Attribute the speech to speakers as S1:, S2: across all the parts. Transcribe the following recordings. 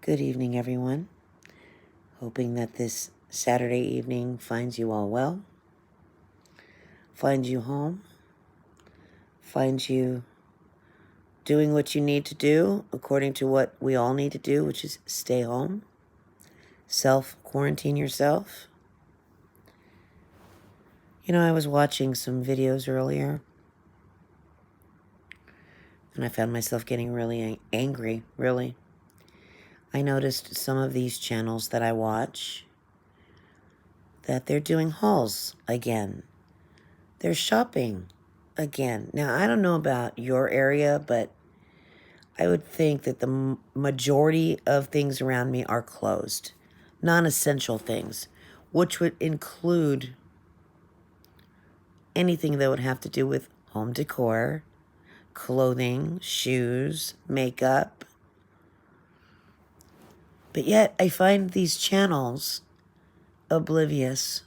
S1: Good evening, everyone. Hoping that this Saturday evening finds you all well, finds you home, finds you doing what you need to do according to what we all need to do, which is stay home, self-quarantine yourself. You know, I was watching some videos earlier, and I found myself getting really angry, really. I noticed some of these channels that I watch that they're doing hauls again. They're shopping again. Now, I don't know about your area, but I would think that the majority of things around me are closed. Non-essential things, which would include anything that would have to do with home decor, clothing, shoes, makeup. But yet, I find these channels oblivious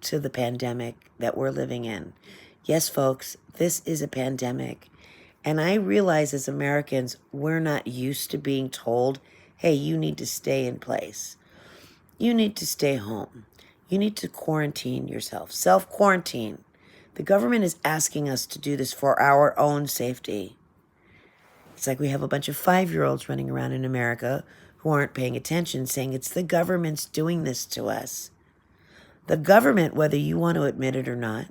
S1: to the pandemic that we're living in. Yes, folks, this is a pandemic. And I realize as Americans, we're not used to being told, hey, you need to stay in place. You need to stay home. You need to quarantine yourself, self-quarantine. The government is asking us to do this for our own safety. It's like we have a bunch of 5-year-olds running around in America who aren't paying attention, saying it's the government's doing this to us. The government, whether you want to admit it or not,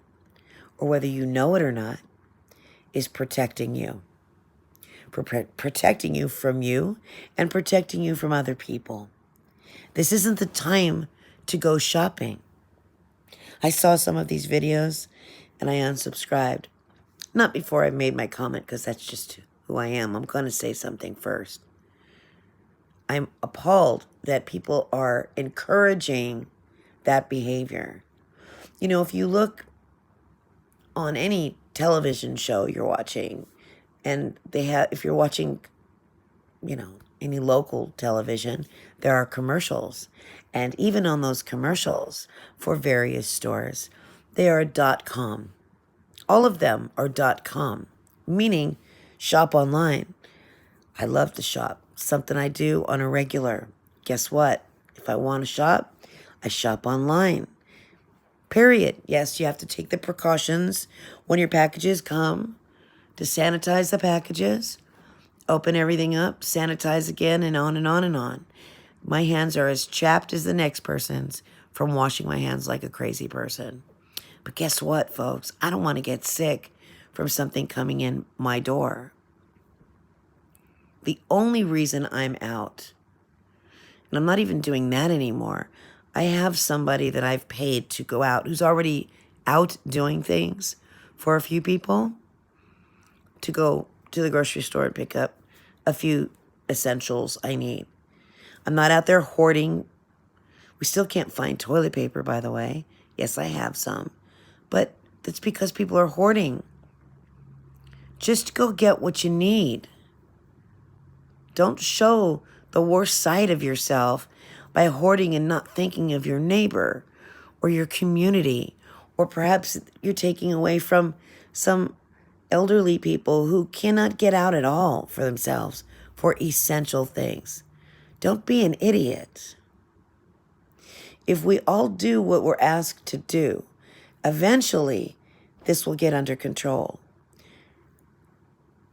S1: or whether you know it or not, is protecting you. Protecting you from you and protecting you from other people. This isn't the time to go shopping. I saw some of these videos and I unsubscribed. Not before I made my comment, because that's just who I am. I'm going to say something first. I'm appalled that people are encouraging that behavior. You know, if you look on any television show you're watching, and if you're watching, you know, any local television, there are commercials. And even on those commercials for various stores, they are .com. All of them are .com, meaning shop online. I love to shop. Something I do on a regular. Guess what? If I want to shop, I shop online. Period. Yes, you have to take the precautions when your packages come to sanitize the packages, open everything up, sanitize again, and on and on and on. My hands are as chapped as the next person's from washing my hands like a crazy person. But guess what, folks? I don't want to get sick from something coming in my door. The only reason I'm out, and I'm not even doing that anymore, I have somebody that I've paid to go out who's already out doing things for a few people to go to the grocery store and pick up a few essentials I need. I'm not out there hoarding. We still can't find toilet paper, by the way. Yes, I have some. But that's because people are hoarding. Just go get what you need. Don't show the worst side of yourself by hoarding and not thinking of your neighbor or your community. Or perhaps you're taking away from some elderly people who cannot get out at all for themselves for essential things. Don't be an idiot. If we all do what we're asked to do, eventually this will get under control.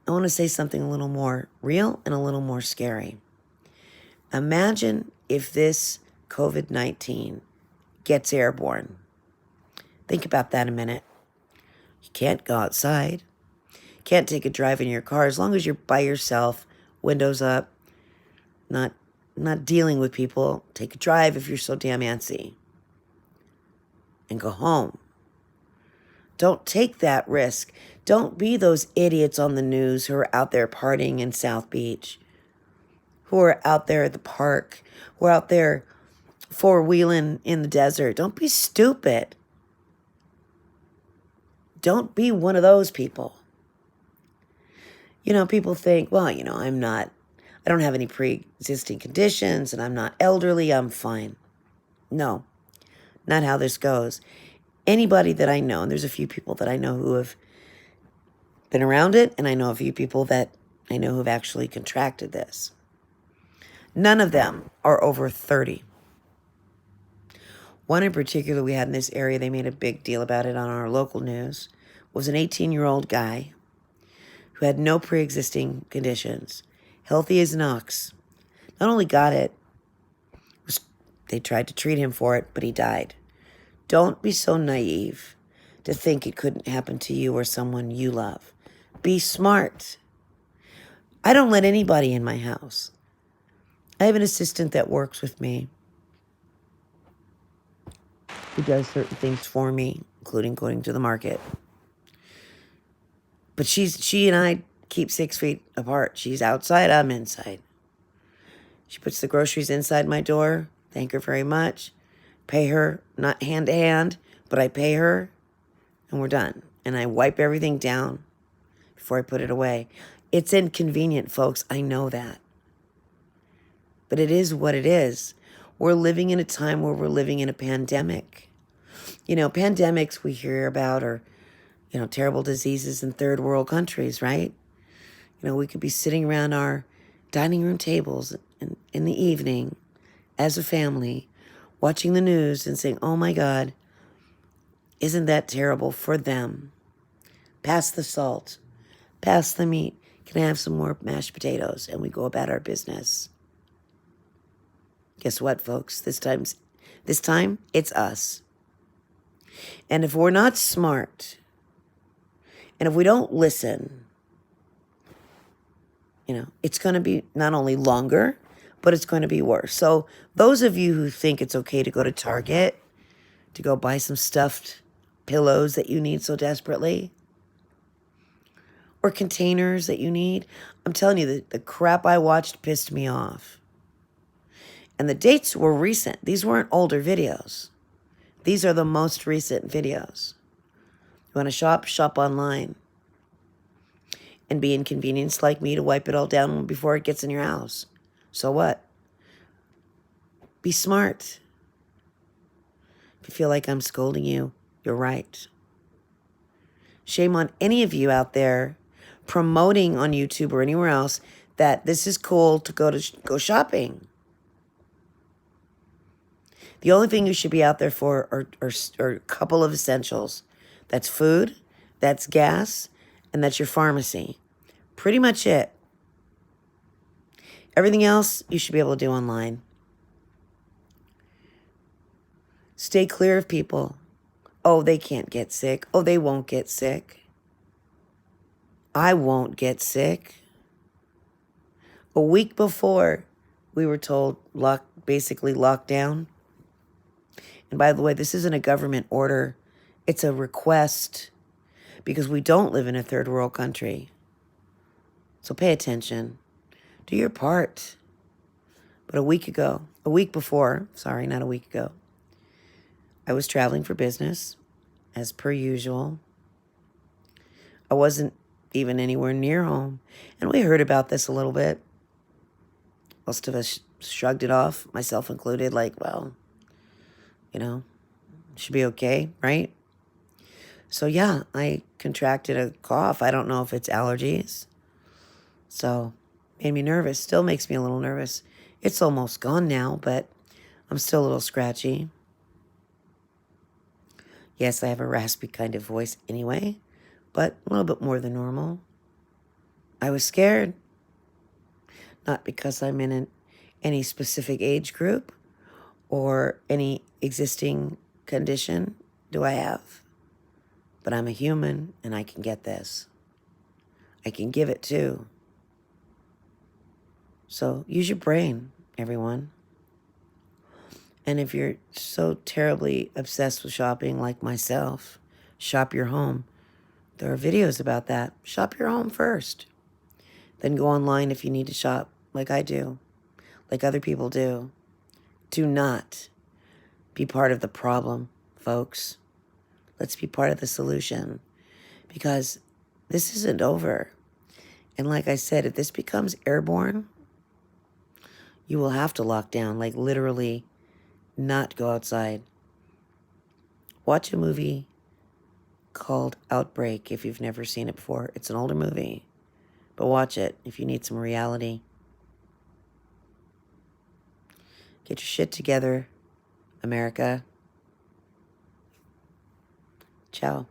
S1: I want to say something a little more real and a little more scary. Imagine if this COVID-19 gets airborne. Think about that a minute. You can't go outside. Can't take a drive in your car as long as you're by yourself, windows up, not dealing with people. Take a drive if you're so damn antsy. And go home. Don't take that risk. Don't be those idiots on the news who are out there partying in South Beach, who are out there at the park, who are out there four-wheeling in the desert. Don't be stupid. Don't be one of those people. You know, people think, well, you know, I don't have any pre-existing conditions and I'm not elderly, I'm fine. No, not how this goes. Anybody that I know, and there's a few people that I know who have been around it, and I know a few people that I know who have actually contracted this. None of them are over 30. One in particular we had in this area, they made a big deal about it on our local news, was an 18-year-old guy who had no pre-existing conditions, healthy as an ox. Not only got it, they tried to treat him for it, but he died. Don't be so naive to think it couldn't happen to you or someone you love. Be smart. I don't let anybody in my house. I have an assistant that works with me who does certain things for me, including going to the market. But she and I keep 6 feet apart. She's outside, I'm inside. She puts the groceries inside my door. Thank her very much. Pay her, not hand to hand, but I pay her, and we're done. And I wipe everything down before I put it away. It's inconvenient, folks. I know that. But it is what it is. We're living in a time where we're living in a pandemic. You know, pandemics we hear about are, terrible diseases in third world countries, right? We could be sitting around our dining room tables in the evening as a family, watching the news and saying, oh my God, isn't that terrible for them? Pass the salt, pass the meat. Can I have some more mashed potatoes? And we go about our business. Guess what, folks? This time, it's us. And if we're not smart, and if we don't listen, it's going to be not only longer, but it's going to be worse. So those of you who think it's okay to go to Target, to go buy some stuffed pillows that you need so desperately, or containers that you need, I'm telling you, the crap I watched pissed me off. And the dates were recent. These weren't older videos. These are the most recent videos. You want to shop online. And be inconvenienced like me to wipe it all down before it gets in your house. So what? Be smart. If you feel like I'm scolding you, you're right. Shame on any of you out there promoting on YouTube or anywhere else that this is cool to go shopping. The only thing you should be out there for are a couple of essentials. That's food, that's gas, and that's your pharmacy. Pretty much it. Everything else you should be able to do online. Stay clear of people. Oh, they can't get sick. Oh, they won't get sick. I won't get sick. A week before, we were told basically lockdown. And by the way, this isn't a government order. It's a request because we don't live in a third world country. So pay attention. Do your part. But a week before, I was traveling for business, as per usual. I wasn't even anywhere near home. And we heard about this a little bit. Most of us shrugged it off, myself included, like, well, should be okay, right? So yeah, I contracted a cough. I don't know if it's allergies. So made me nervous. Still makes me a little nervous. It's almost gone now, but I'm still a little scratchy. Yes, I have a raspy kind of voice anyway, but a little bit more than normal. I was scared. Not because I'm in any specific age group or any existing condition do I have, but I'm a human and I can get this. I can give it too. So use your brain, everyone. And if you're so terribly obsessed with shopping like myself, shop your home. There are videos about that. Shop your home first. Then go online if you need to shop like I do, like other people do. Do not be part of the problem, folks. Let's be part of the solution because this isn't over. And like I said, if this becomes airborne, you will have to lock down, like literally not go outside. Watch a movie called Outbreak if you've never seen it before. It's an older movie, but watch it if you need some reality. Get your shit together, America. Ciao.